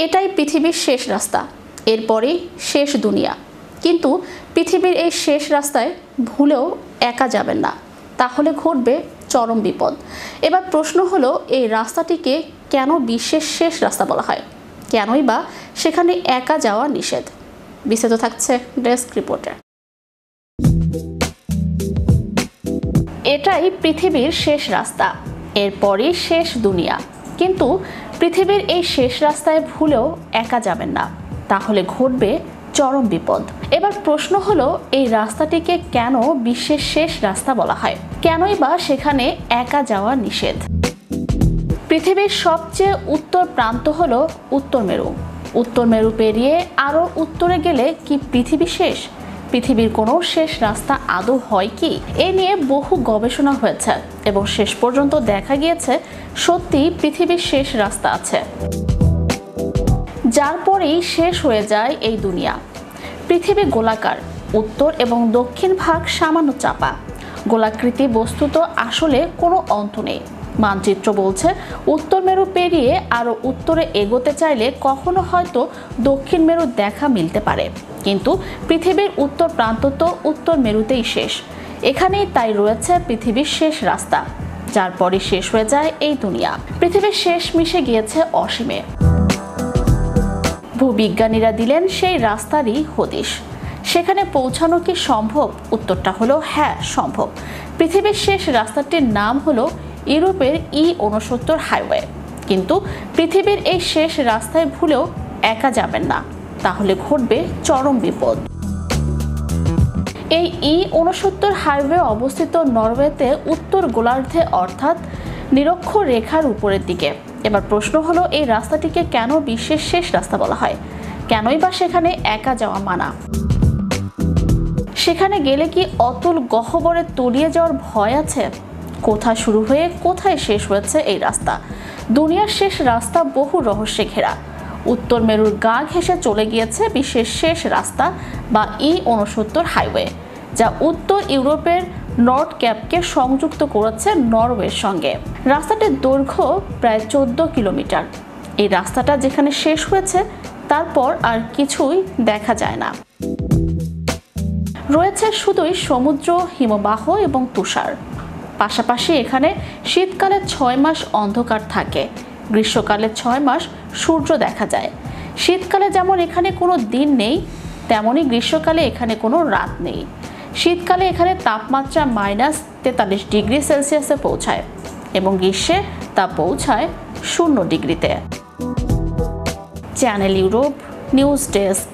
এটাই পৃথিবীর শেষ রাস্তা, এরপরেই শেষ দুনিয়া। কিন্তু পৃথিবীর এই শেষ রাস্তায় ভুলেও একা যাবেন না, তাহলে ঘটবে চরম বিপদ। এবার প্রশ্ন হলো, এই রাস্তাটিকে কেন বিশ্বের শেষ রাস্তা বলা হয়? কেনই বা সেখানে একা যাওয়া নিষেধ? বিস্তারিত থাকছে ডেস্ক রিপোর্টে। এটাই পৃথিবীর শেষ রাস্তা, এরপরই শেষ দুনিয়া। কিন্তু পৃথিবীর এই শেষ রাস্তায় ভুলেও একা যাবেন না, তাহলে ঘটবে চরম বিপদ। এবার প্রশ্ন হলো, এই রাস্তাটিকে কেন বিশ্বের শেষ রাস্তা বলা হয়? কেনই বা সেখানে একা যাওয়া নিষেধ? পৃথিবীর সবচেয়ে উত্তর প্রান্ত হলো উত্তর মেরু। উত্তর মেরু পেরিয়ে আরও উত্তরে গেলে কি পৃথিবী শেষ? পৃথিবীর কোনো শেষ রাস্তা আদৌ হয় কি? এ নিয়ে বহু গবেষণা হয়েছে এবং শেষ পর্যন্ত দেখা গিয়েছে সত্যি পৃথিবীর শেষ রাস্তা আছে, যার পরেই শেষ হয়ে যায় এই দুনিয়া। পৃথিবী গোলাকার, উত্তর এবং দক্ষিণ ভাগ সামান্য চাপা। গোলাকৃতি বস্তুত আসলে কোনো অন্ত নেই। মানচিত্র বলছে উত্তর মেরু পেরিয়ে আরও উত্তরে এগোতে চাইলে কখনো হয়তো দক্ষিণ মেরুর দেখা মিলতে পারে, কিন্তু পৃথিবীর উত্তর প্রান্ত তো উত্তর মেরুতেই শেষ। এখানেই তাই রয়েছে পৃথিবীর শেষ রাস্তা, যার পরে শেষ হয়ে যায় এই দুনিয়া। পৃথিবীর শেষ মিশে গিয়েছে অসীমে। ভূবিজ্ঞানীরা দিলেন সেই রাস্তারই হদিশ। সেখানে পৌঁছানো কি সম্ভব? উত্তরটা হলো হ্যাঁ, সম্ভব। পৃথিবীর শেষ রাস্তাটির নাম হলো ইউরোপের E69 হাইওয়ে। কিন্তু পৃথিবীর এই শেষ রাস্তায় ভুলেও একা যাবেন না, তাহলে ঘটবে চরম বিপদ। এই E69 হাইওয়ে অবস্থিত নরওয়েতে উত্তর গোলার্ধে, অর্থাৎ নিরক্ষরেখার উপরের দিকে। এবার প্রশ্ন হলো, এই রাস্তাটিকে কেন বিশ্বের শেষ রাস্তা বলা হয়? কেনই বা সেখানে একা যাওয়া মানা? সেখানে গেলে কি অতল গহ্বরে তলিয়ে যাওয়ার ভয় আছে? কোথায় শুরু হয়ে কোথায় শেষ হয়েছে এই রাস্তা? দুনিয়ার শেষ রাস্তা বহু রহস্যে ঘেরা। উত্তর মেরুর গা ঘেঁষে চলে গিয়েছে বিশ্বের শেষ রাস্তা বা E69 হাইওয়ে, যা উত্তর ইউরোপের নর্থ ক্যাপকে সংযুক্ত করেছে নরওয়ের সঙ্গে। রাস্তাটির দৈর্ঘ্য প্রায় 14 কিলোমিটার। এই রাস্তাটা যেখানে শেষ হয়েছে তারপর আর কিছুই দেখা যায় না। রয়েছে শুধুই সমুদ্র, হিমবাহ এবং তুষার। পাশাপাশি এখানে শীতকালে 6 মাস অন্ধকার থাকে, গ্রীষ্মকালে 6 মাস সূর্য দেখা যায়। শীতকালে যেমন এখানে কোনো দিন নেই, তেমনই গ্রীষ্মকালে এখানে কোনো রাত নেই। শীতকালে এখানে তাপমাত্রা -43 ডিগ্রি সেলসিয়াসে পৌঁছায় এবং গ্রীষ্মে তা পৌঁছায় 0 ডিগ্রিতে। Channel Europe news desk.